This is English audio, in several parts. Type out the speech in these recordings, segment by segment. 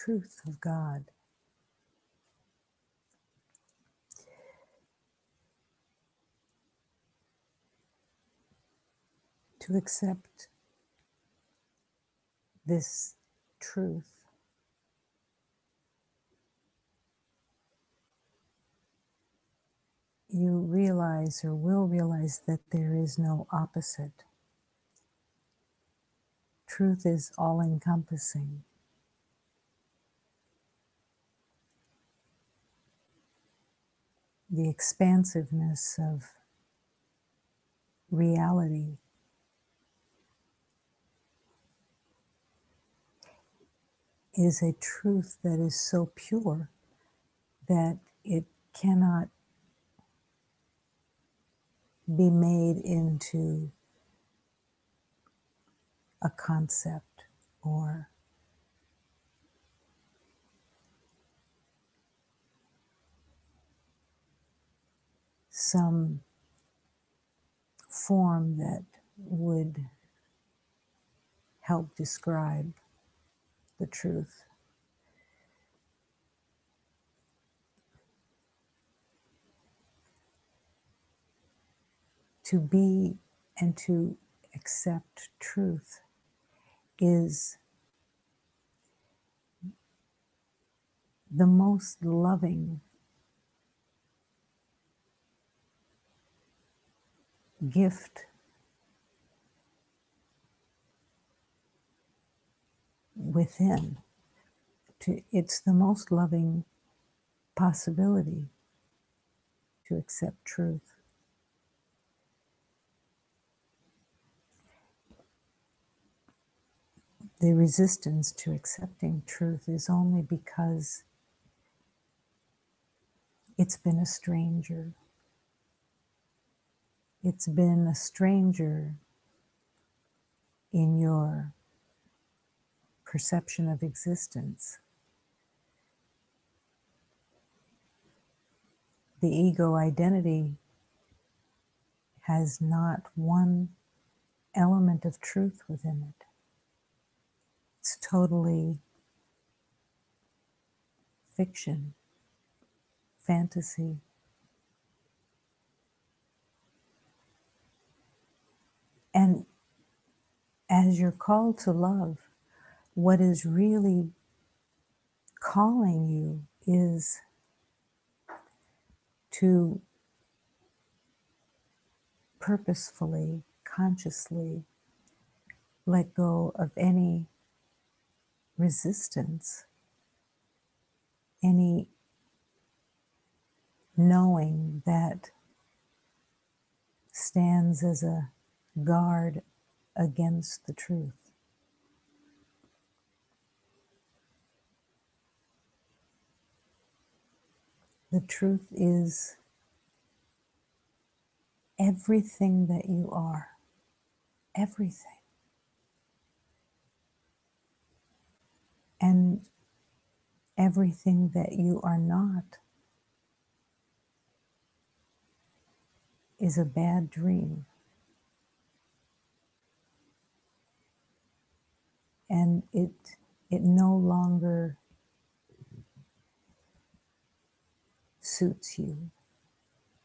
truth of God. To accept this truth you realize or will realize that there is no opposite. Truth is all-encompassing. The expansiveness of reality is a truth that is so pure that it cannot be made into a concept or some form that would help describe the truth. To be and to accept truth is the most loving gift within. It's the most loving possibility to accept truth. The resistance to accepting truth is only because it's been a stranger. It's been a stranger in your perception of existence. The ego identity has not one element of truth within it. It's totally fiction, fantasy. And as you're called to love, what is really calling you is to purposefully, consciously let go of any resistance, any knowing that stands as a guard against the truth. The truth is everything that you are, everything. And everything that you are not is a bad dream. And it no longer suits you.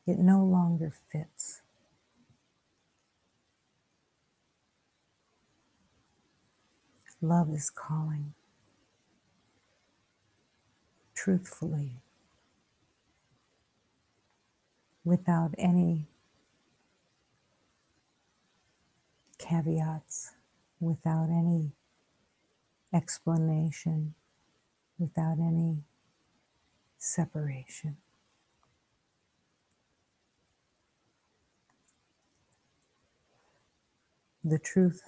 It no longer fits. Love is calling, truthfully, without any caveats, without any explanation, without any separation. The truth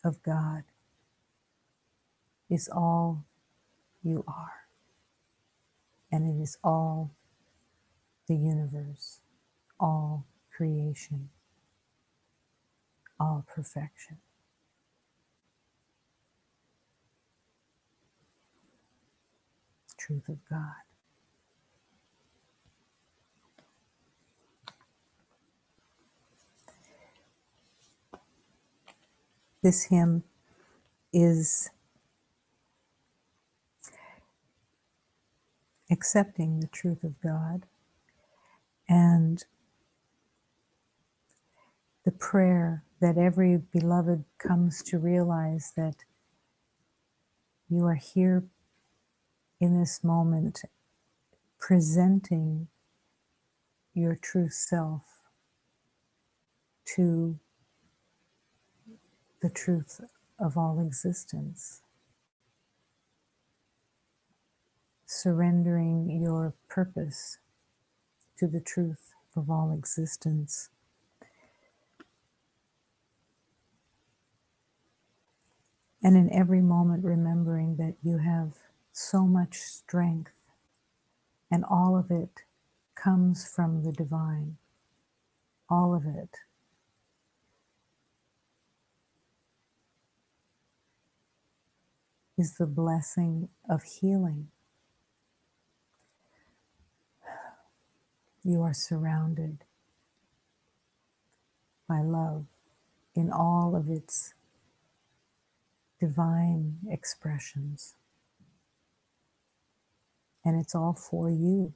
of God is all you are, and it is all the universe, all creation, all perfection. Truth of God. This hymn is accepting the truth of God, and the prayer that every beloved comes to realize that you are here in this moment presenting your true self to the truth of all existence, surrendering your purpose to the truth of all existence. And in every moment, remembering that you have so much strength, and all of it comes from the divine. All of it. Is the blessing of healing. You are surrounded by love in all of its divine expressions. And it's all for you.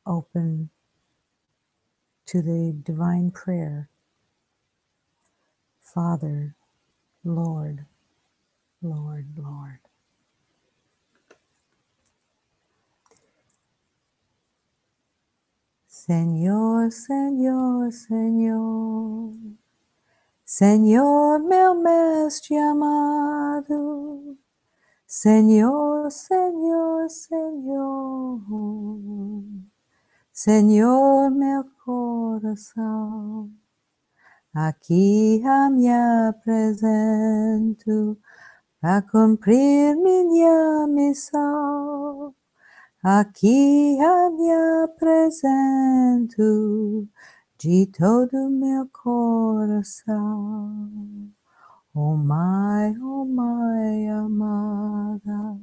Open to the divine prayer. Father, Lord, Lord, Lord. Señor, Señor, Señor. Señor, meu mestre amado. Señor, Señor, Señor. Señor, meu coração. Aqui me apresento para cumprir minha missão. Aqui me apresento de todo meu coração. Oh my amada,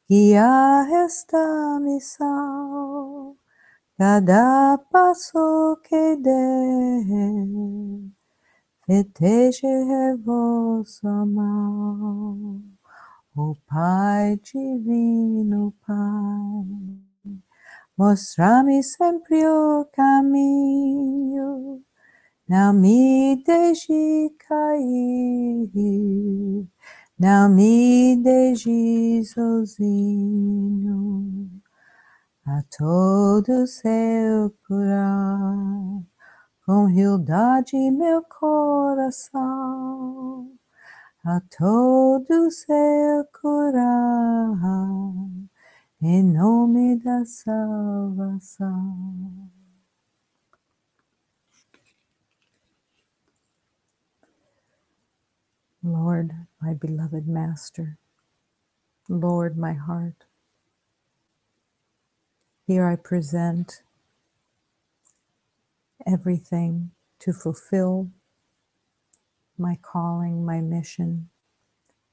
guia esta missão. Cada passo que der, proteger vossa mão. O Pai Divino, Pai, mostra-me sempre o caminho, não me deixe cair, não me deixe sozinho. A todos eu curar, com humildade meu coração. A todos eu curar, em nome da salvação. Lord, my beloved Master, Lord, my heart, here I present everything to fulfill my calling, my mission.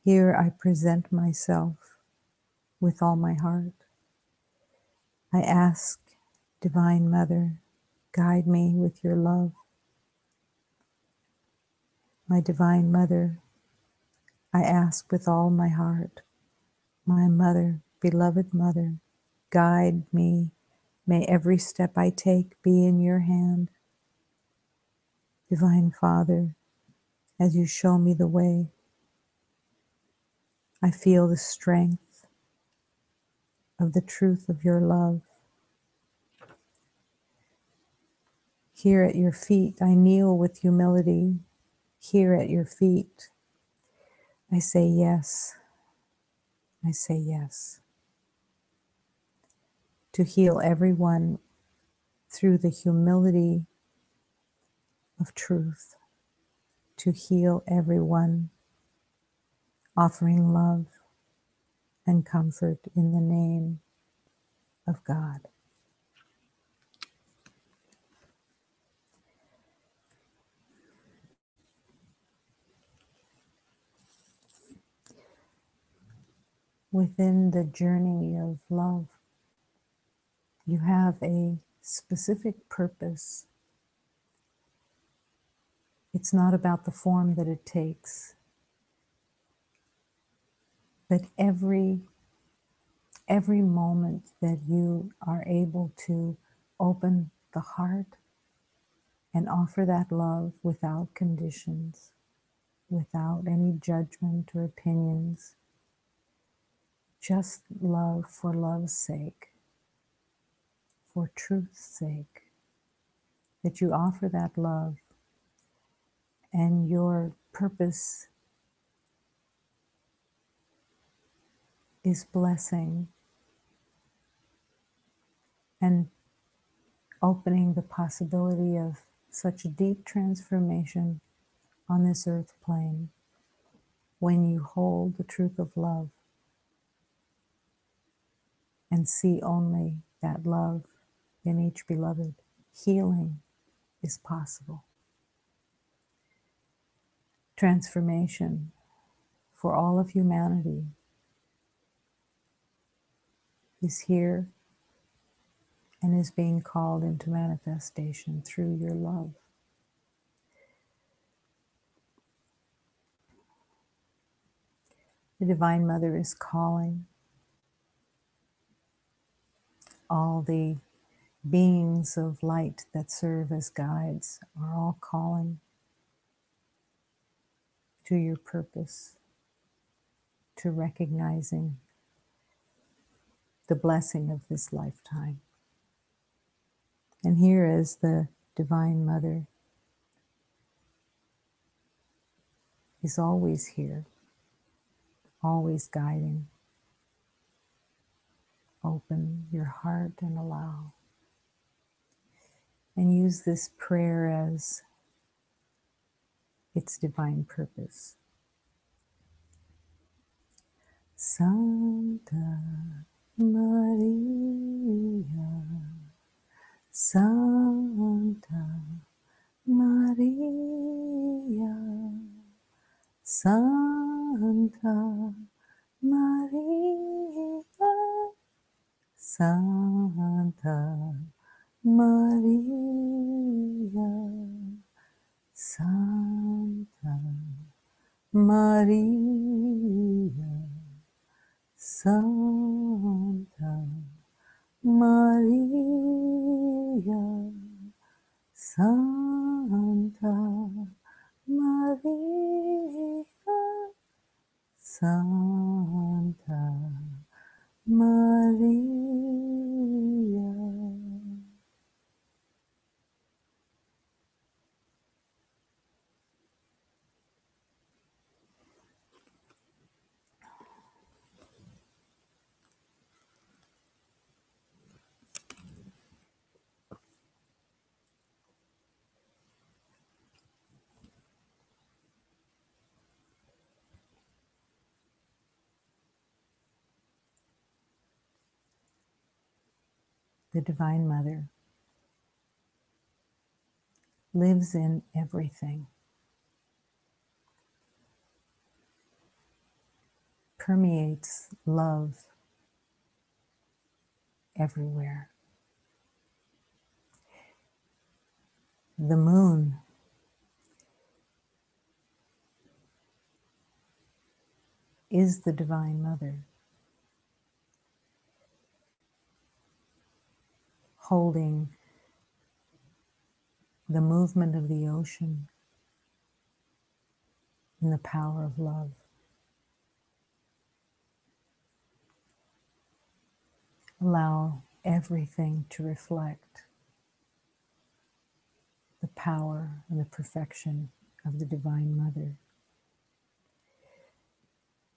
Here I present myself with all my heart. I ask, Divine Mother, guide me with your love. My Divine Mother, I ask with all my heart, my Mother, beloved Mother, guide me. May every step I take be in your hand. Divine Father, as you show me the way, I feel the strength of the truth of your love. Here at your feet, I kneel with humility. Here at your feet, I say yes. I say yes. To heal everyone through the humility of truth. To heal everyone, offering love and comfort in the name of God. Within the journey of love, you have a specific purpose. It's not about the form that it takes, but every moment that you are able to open the heart and offer that love without conditions, without any judgment or opinions, just love for love's sake, for truth's sake, that you offer that love, and your purpose is blessing and opening the possibility of such deep transformation on this earth plane when you hold the truth of love and see only that love in each beloved. Healing is possible. Transformation for all of humanity is here and is being called into manifestation through your love. The Divine Mother is calling all the beings of light that serve as guides, are all calling to your purpose, to recognizing the blessing of this lifetime. And here is the Divine Mother is always here, always guiding. Open your heart and allow. And use this prayer as its divine purpose. Santa Maria, Santa Maria, Santa Maria, Santa Maria, Santa Maria, Santa Maria, Santa Maria, Santa Maria. The Divine Mother lives in everything, permeates love everywhere. The moon is the Divine Mother, holding the movement of the ocean in the power of love. Allow everything to reflect the power and the perfection of the Divine Mother.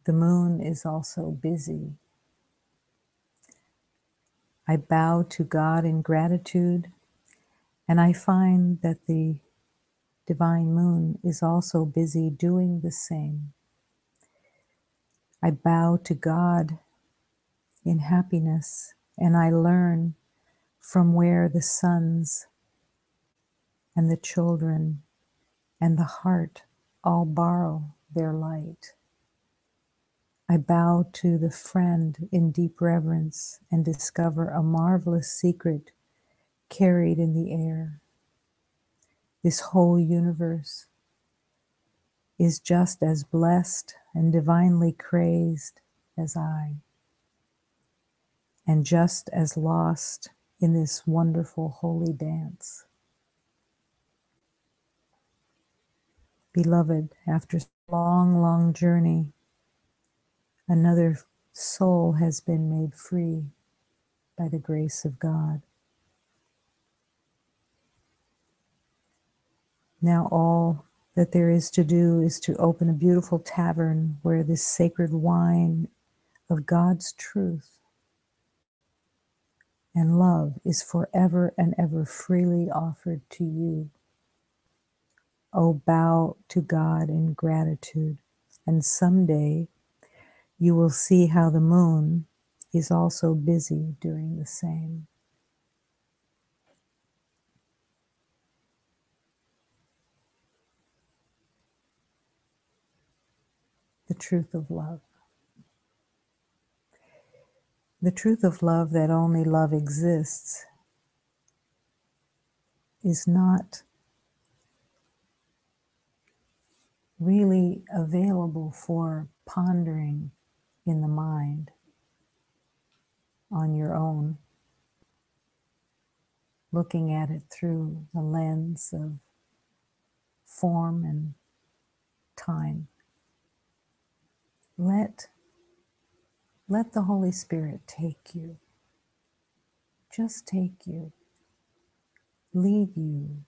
The moon is also busy. I bow to God in gratitude, and I find that the Divine Moon is also busy doing the same. I bow to God in happiness, and I learn from where the sons and the children and the heart all borrow their light. I bow to the friend in deep reverence and discover a marvelous secret carried in the air. This whole universe is just as blessed and divinely crazed as I, and just as lost in this wonderful holy dance. Beloved, after a long, long journey, another soul has been made free by the grace of God. Now all that there is to do is to open a beautiful tavern where this sacred wine of God's truth and love is forever and ever freely offered to you. Oh, bow to God in gratitude, and someday you will see how the moon is also busy doing the same. The truth of love. The truth of love, that only love exists, is not really available for pondering in the mind on your own, looking at it through the lens of form and time. Let the Holy Spirit take you, just take you, lead you,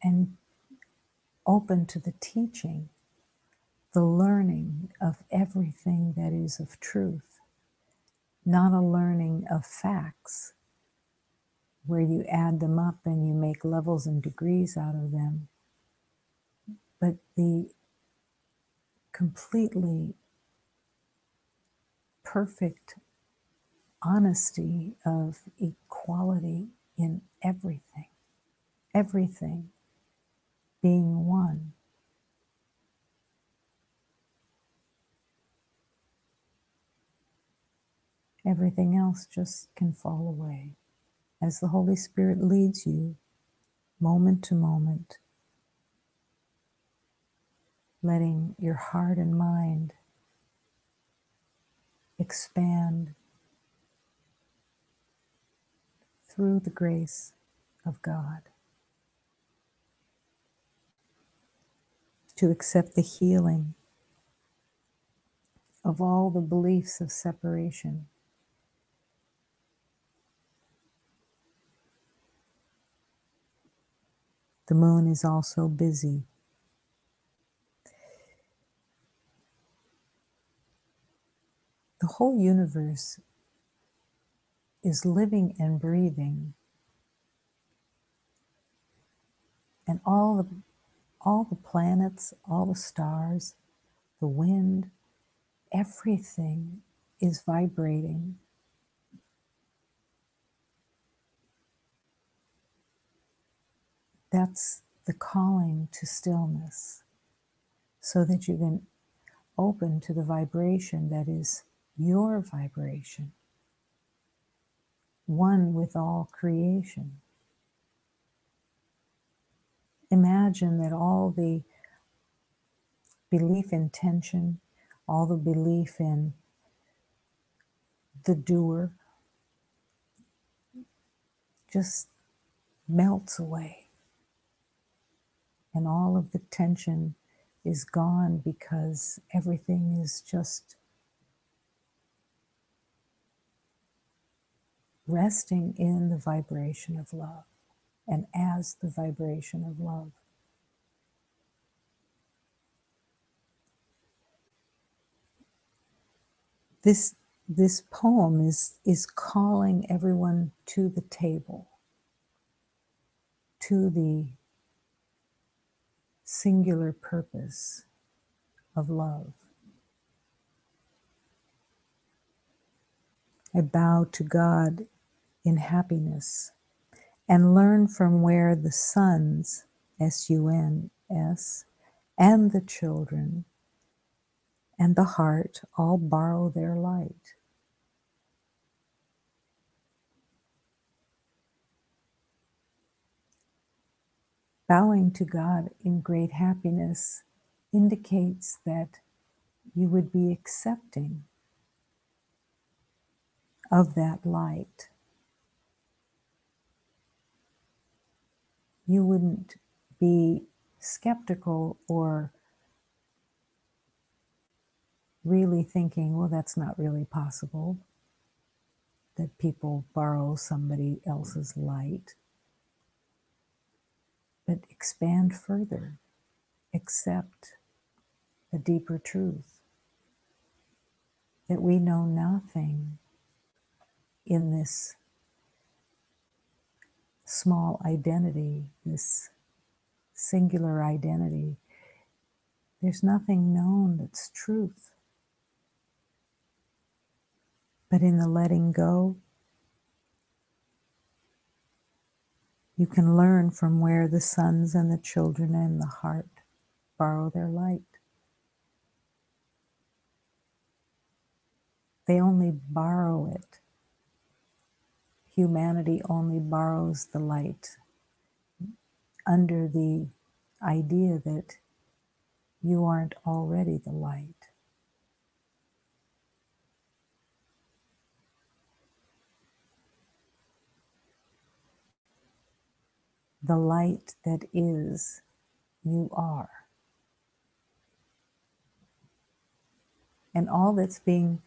and open to the teaching, the learning of everything that is of truth, not a learning of facts where you add them up and you make levels and degrees out of them, but the completely perfect honesty of equality in everything, everything being one. Everything else just can fall away as the Holy Spirit leads you moment to moment, letting your heart and mind expand through the grace of God to accept the healing of all the beliefs of separation. The moon is also busy. The whole universe is living and breathing, and all the planets, all the stars, the wind, everything is vibrating. That's the calling to stillness, so that you can open to the vibration that is your vibration, one with all creation. Imagine that all the belief in tension, all the belief in the doer, just melts away. And all of the tension is gone because everything is just resting in the vibration of love and as the vibration of love. This poem is calling everyone to the table, to the singular purpose of love. I bow to God in happiness and learn from where the sons, S-U-N-S, and the children and the heart all borrow their light. Bowing to God in great happiness indicates that you would be accepting of that light. You wouldn't be skeptical or really thinking, well, that's not really possible, that people borrow somebody else's light. But expand further, accept a deeper truth that we know nothing in this small identity, this singular identity. There's nothing known that's truth. But in the letting go, you can learn from where the sons and the children and the heart borrow their light. They only borrow it. Humanity only borrows the light under the idea that you aren't already the light. The light that is, you are. And all that's being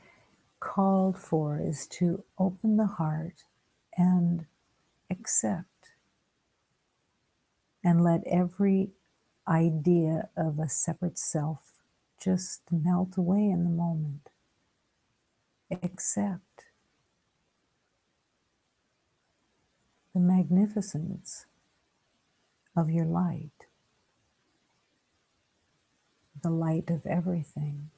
called for is to open the heart and accept and let every idea of a separate self just melt away in the moment. Accept the magnificence of your light, the light of everything.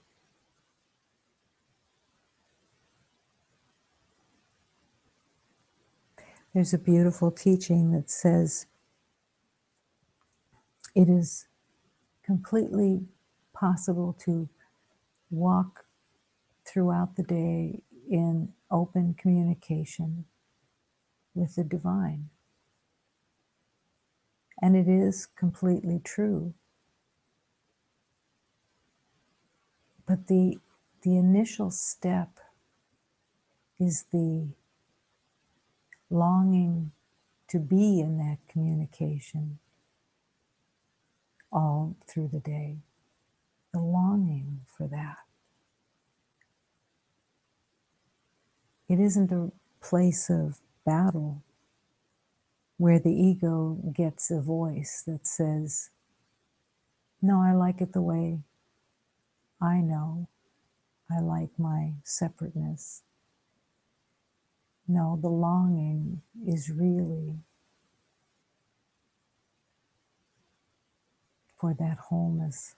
There's a beautiful teaching that says it is completely possible to walk throughout the day in open communication with the divine. And it is completely true. But the initial step is the longing to be in that communication all through the day. The longing for that. It isn't a place of battle where the ego gets a voice that says, no, I like it the way I know. I like my separateness. No, the longing is really for that wholeness.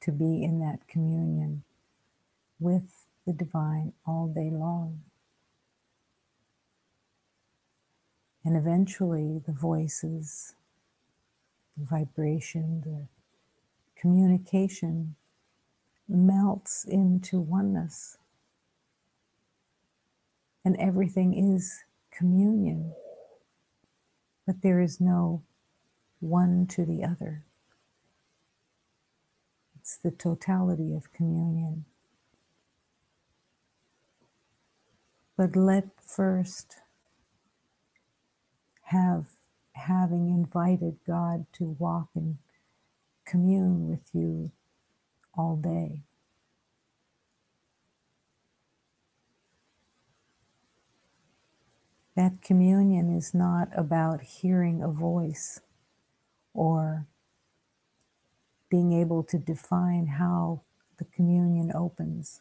To be in that communion with the divine all day long. And eventually the voices, the vibration, the communication melts into oneness. And everything is communion. But there is no one to the other. It's the totality of communion. But let first having invited God to walk and commune with you all day. That communion is not about hearing a voice or being able to define how the communion opens.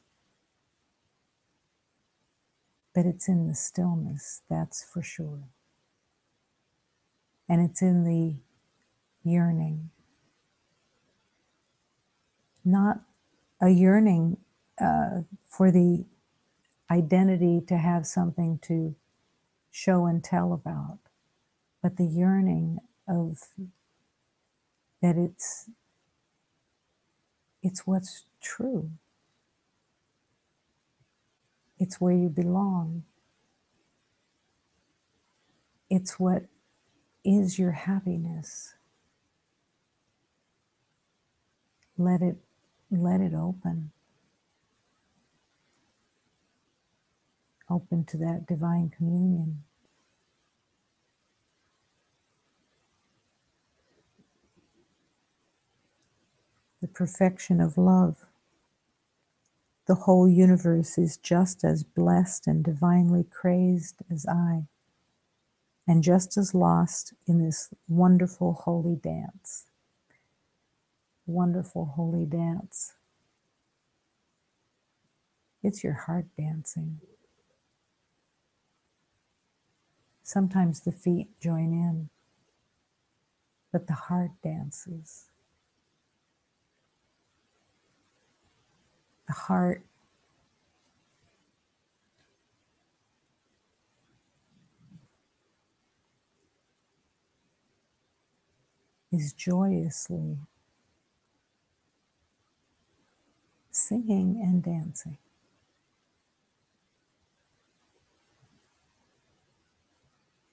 But it's in the stillness, that's for sure. And it's in the yearning. Not a yearning for the identity to have something to show and tell about, but the yearning of that it's what's true. It's where you belong. It's what is your happiness. Let it open. Open to that divine communion. The perfection of love. The whole universe is just as blessed and divinely crazed as I, and just as lost in this wonderful holy dance. Wonderful holy dance. It's your heart dancing. Sometimes the feet join in, but the heart dances. The heart is joyously singing and dancing.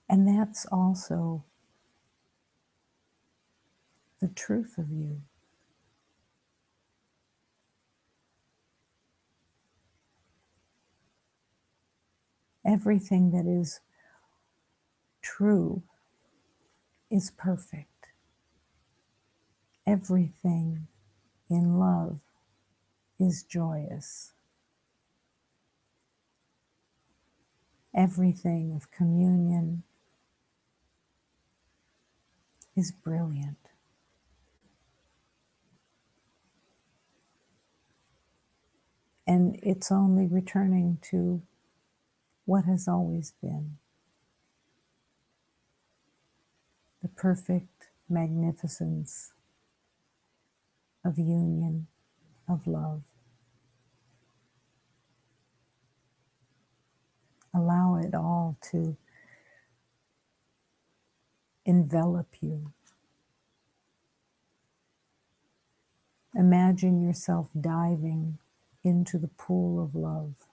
And that's also the truth of you. Everything that is true is perfect. Everything in love is joyous. Everything of communion is brilliant. And it's only returning to what has always been. The perfect magnificence of union, of love. Allow it all to envelop you. Imagine yourself diving into the pool of love,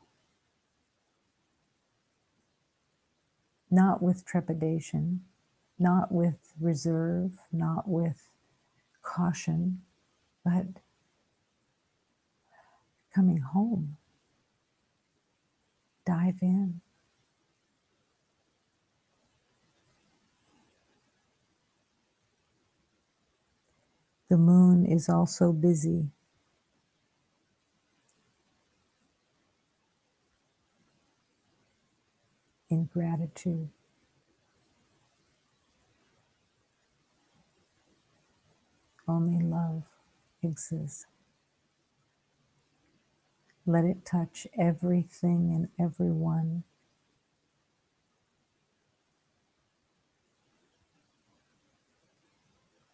not with trepidation, not with reserve, not with caution, but coming home. Dive in. The moon is also busy. In gratitude. Only love exists. Let it touch everything and everyone.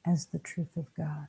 As the truth of God.